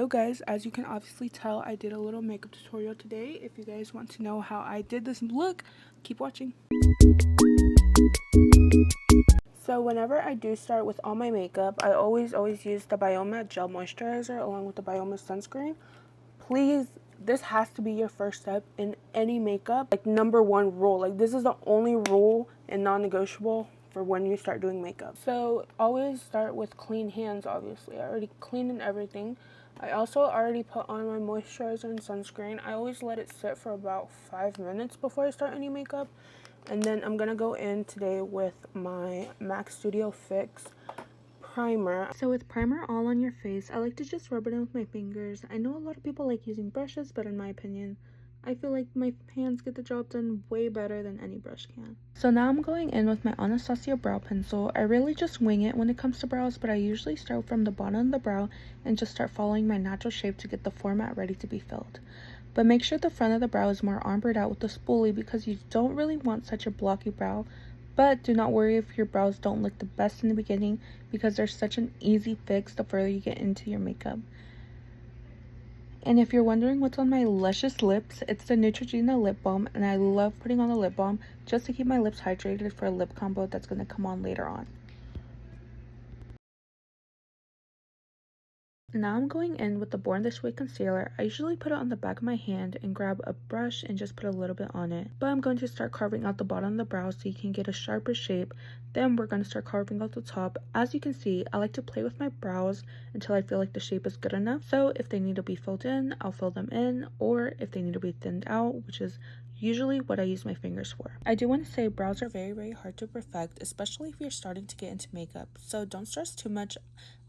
So guys, as you can obviously tell, I did a little makeup tutorial today. If you guys want to know how I did this look, keep watching. So whenever I do start with all my makeup, I always use the Bioma Gel Moisturizer along with the Bioma Sunscreen. Please, this has to be your first step in any makeup. Like #1 rule. Like this is the only rule and non-negotiable for when you start doing makeup. So always start with clean hands, obviously. I already cleaned and everything. I also already put on my moisturizer and sunscreen. I always let it sit for about 5 minutes before I start any makeup. And then I'm gonna go in today with my MAC Studio Fix primer. So with primer all on your face, I like to just rub it in with my fingers. I know a lot of people like using brushes, but in my opinion, I feel like my hands get the job done way better than any brush can. So now I'm going in with my Anastasia brow pencil. I really just wing it when it comes to brows, but I usually start from the bottom of the brow and just start following my natural shape to get the format ready to be filled. But make sure the front of the brow is more ombered out with the spoolie because you don't really want such a blocky brow. But do not worry if your brows don't look the best in the beginning because they're such an easy fix the further you get into your makeup. And if you're wondering what's on my luscious lips, it's the Neutrogena lip balm, and I love putting on the lip balm just to keep my lips hydrated for a lip combo that's going to come on later on. Now I'm going in with the Born This Way concealer. I usually put it on the back of my hand and grab a brush and just put a little bit on it. But I'm going to start carving out the bottom of the brow so you can get a sharper shape. Then we're going to start carving out the top. As you can see, I like to play with my brows until I feel like the shape is good enough. So if they need to be filled in, I'll fill them in. Or if they need to be thinned out, which is usually what I use my fingers for. I do want to say brows are very hard to perfect, especially if you're starting to get into makeup. So don't stress too much.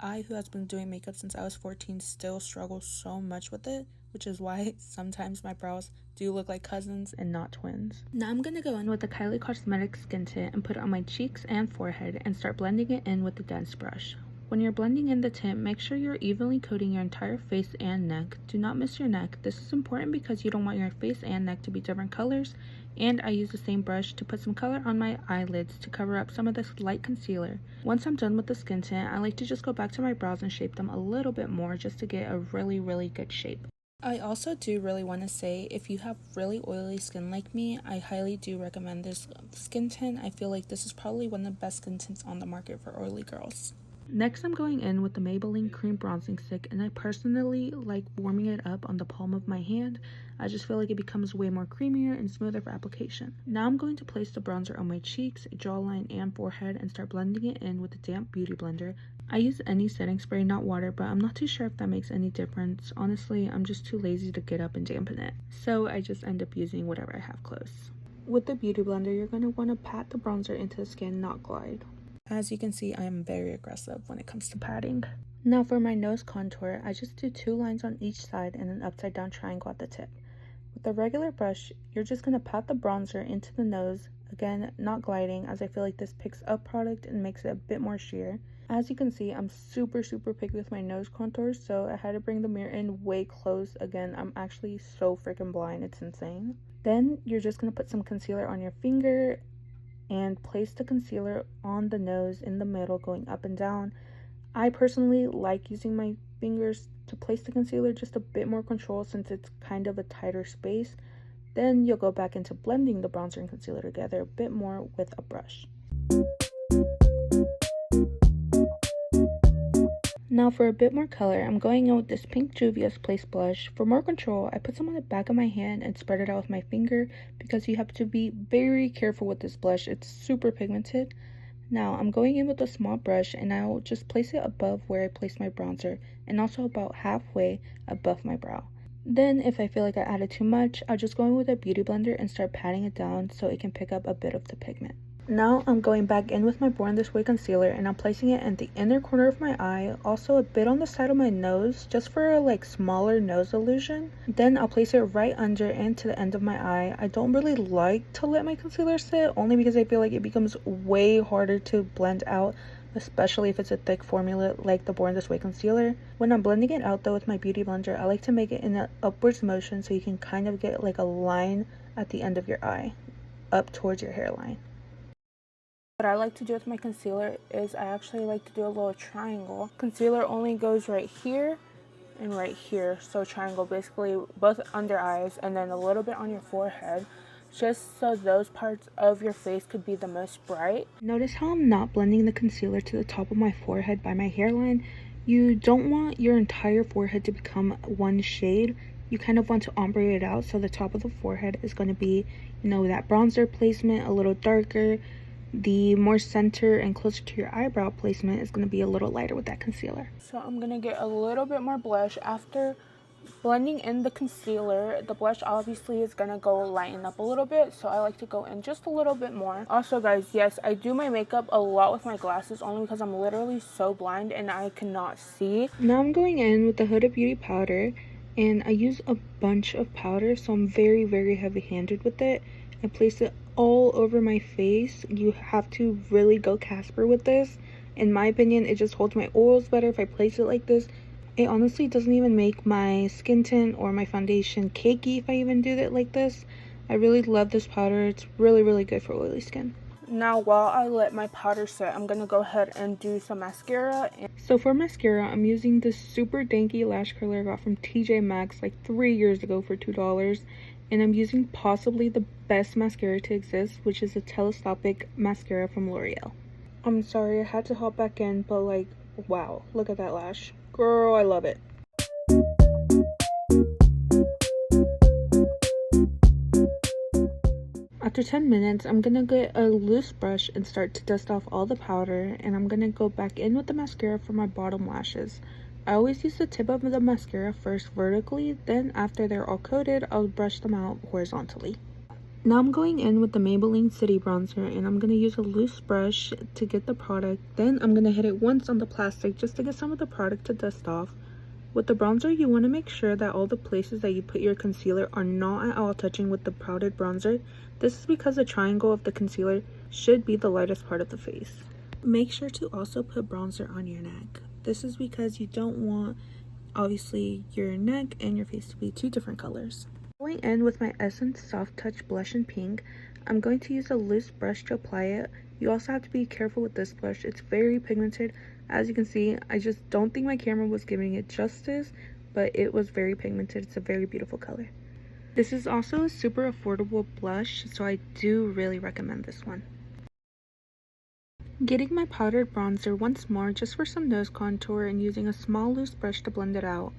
I, who has been doing makeup since I was 14, still struggle so much with it, which is why sometimes my brows do look like cousins and not twins. Now I'm going to go in with the Kylie Cosmetics skin tint and put it on my cheeks and forehead and start blending it in with the dense brush. When you're blending in the tint, make sure you're evenly coating your entire face and neck. Do not miss your neck. This is important because you don't want your face and neck to be different colors. And I use the same brush to put some color on my eyelids to cover up some of this light concealer. Once I'm done with the skin tint, I like to just go back to my brows and shape them a little bit more just to get a really good shape. I also do really want to say, if you have really oily skin like me, I highly do recommend this skin tint. I feel like this is probably one of the best skin tints on the market for oily girls. Next, I'm going in with the Maybelline Cream Bronzing Stick, and I personally like warming it up on the palm of my hand. I just feel like it becomes way more creamier and smoother for application. Now I'm going to place the bronzer on my cheeks, jawline, and forehead and start blending it in with a damp beauty blender. I use any setting spray, not water, but I'm not too sure if that makes any difference. Honestly, I'm just too lazy to get up and dampen it, so I just end up using whatever I have close. With the beauty blender, you're going to want to pat the bronzer into the skin, not glide. As you can see, I am very aggressive when it comes to patting. Now for my nose contour, I just do 2 lines on each side and an upside down triangle at the tip. With a regular brush, you're just going to pat the bronzer into the nose, again, not gliding, as I feel like this picks up product and makes it a bit more sheer. As you can see, I'm super picky with my nose contours, so I had to bring the mirror in way close. Again, I'm actually so freaking blind, it's insane. Then you're just going to put some concealer on your finger and place the concealer on the nose in the middle, going up and down. I personally like using my fingers to place the concealer, just a bit more control since it's kind of a tighter space. Then you'll go back into blending the bronzer and concealer together a bit more with a brush. Now for a bit more color, I'm going in with this pink Juvia's Place blush. For more control, I put some on the back of my hand and spread it out with my finger because you have to be very careful with this blush. It's super pigmented. Now I'm going in with a small brush and I'll just place it above where I placed my bronzer and also about halfway above my brow. Then if I feel like I added too much, I'll just go in with a beauty blender and start patting it down so it can pick up a bit of the pigment. Now I'm going back in with my Born This Way concealer and I'm placing it in the inner corner of my eye, also a bit on the side of my nose, just for a smaller nose illusion. Then I'll place it right under and to the end of my eye. I don't really like to let my concealer sit, only because I feel like it becomes way harder to blend out, especially if it's a thick formula like the Born This Way concealer. When I'm blending it out though with my beauty blender, I like to make it in an upwards motion so you can kind of get a line at the end of your eye, up towards your hairline. What I like to do with my concealer is I actually like to do a little triangle. Concealer only goes right here, and right here. So triangle, basically both under eyes and then a little bit on your forehead, just so those parts of your face could be the most bright. Notice how I'm not blending the concealer to the top of my forehead by my hairline. You don't want your entire forehead to become one shade. You kind of want to ombre it out, so the top of the forehead is going to be, you know, that bronzer placement, a little darker. The more center and closer to your eyebrow placement is going to be a little lighter with that concealer. So I'm going to get a little bit more blush. After blending in the concealer, the blush obviously is going to go lighten up a little bit, so I like to go in just a little bit more. Also guys, yes, I do my makeup a lot with my glasses only because I'm literally so blind and I cannot see. Now I'm going in with the Huda Beauty powder, and I use a bunch of powder, so I'm very heavy-handed with it. I place it all over my face. You have to really go Casper with this. In my opinion, it just holds my oils better if I place it like this. It honestly doesn't even make my skin tint or my foundation cakey if I even do it like this. I really love this powder. It's really good for oily skin. Now while I let my powder set, I'm going to go ahead and do some mascara. So for mascara, I'm using this super danky lash curler I got from TJ Maxx like 3 years ago for $2. And I'm using possibly the best mascara to exist, which is a telescopic mascara from L'Oreal. I'm sorry I had to hop back in, but like, wow, look at that lash. Girl, I love it. After 10 minutes, I'm gonna get a loose brush and start to dust off all the powder, and I'm gonna go back in with the mascara for my bottom lashes. I always use the tip of the mascara first vertically, then after they're all coated, I'll brush them out horizontally. Now I'm going in with the Maybelline City Bronzer, and I'm going to use a loose brush to get the product. Then I'm going to hit it once on the plastic just to get some of the product to dust off. With the bronzer, you want to make sure that all the places that you put your concealer are not at all touching with the powdered bronzer. This is because the triangle of the concealer should be the lightest part of the face. Make sure to also put bronzer on your neck. This is because you don't want, obviously, your neck and your face to be two different colors. Going in with my Essence Soft Touch Blush in Pink, I'm going to use a loose brush to apply it. You also have to be careful with this blush. It's very pigmented. As you can see, I just don't think my camera was giving it justice, but it was very pigmented. It's a very beautiful color. This is also a super affordable blush, so I do really recommend this one. Getting my powdered bronzer once more just for some nose contour and using a small loose brush to blend it out.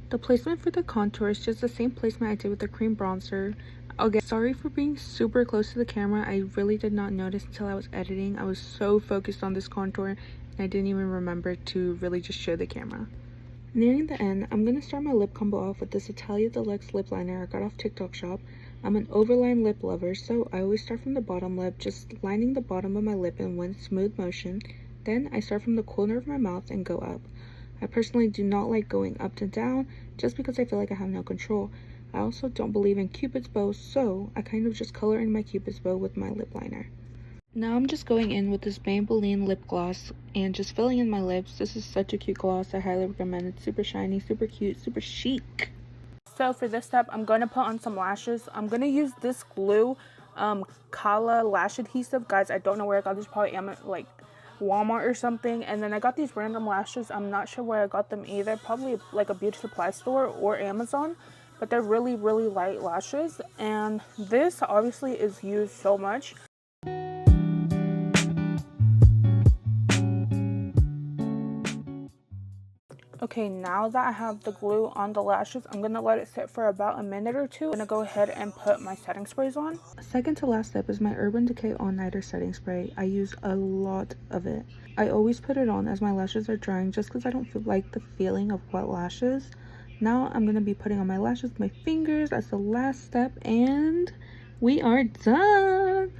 The placement for the contour is just the same placement I did with the cream bronzer. Again, sorry for being super close to the camera. I really did not notice until I was editing. I was so focused on this contour and I didn't even remember to really just show the camera. Nearing the end, I'm going to start my lip combo off with this Italia Deluxe lip liner I got off TikTok shop. I'm an overline lip lover, so I always start from the bottom lip, just lining the bottom of my lip in one smooth motion. Then I start from the corner of my mouth and go up. I personally do not like going up and down just because I feel like I have no control. I also don't believe in Cupid's bow, so I kind of just color in my Cupid's bow with my lip liner. Now I'm just going in with this Maybelline lip gloss and just filling in my lips. This is such a cute gloss. I highly recommend it. Super shiny, super cute, super chic. So for this step, I'm going to put on some lashes. I'm going to use this glue, Kala lash adhesive. Guys, I don't know where I got this. Probably like Walmart or something. And then I got these random lashes. I'm not sure where I got them either. Probably like a beauty supply store or Amazon. But they're really light lashes. And this obviously is used so much. Okay, now that I have the glue on the lashes, I'm going to let it sit for about a minute or two. I'm going to go ahead and put my setting sprays on. Second to last step is my Urban Decay All Nighter setting spray. I use a lot of it. I always put it on as my lashes are drying just because I don't like the feeling of wet lashes. Now I'm going to be putting on my lashes with my fingers as the last step, and we are done!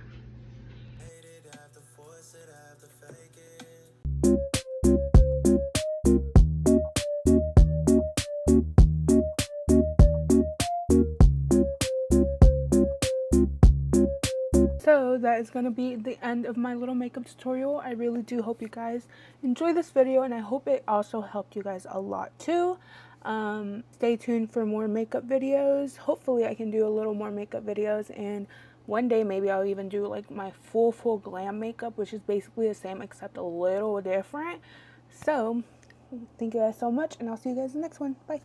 So that is going to be the end of my little makeup tutorial. I really do hope you guys enjoy this video, and I hope it also helped you guys a lot too. Stay tuned for more makeup videos. Hopefully I can do a little more makeup videos, and one day maybe I'll even do like my full glam makeup, which is basically the same except a little different. So Thank you guys so much, and I'll see you guys in the next one. Bye.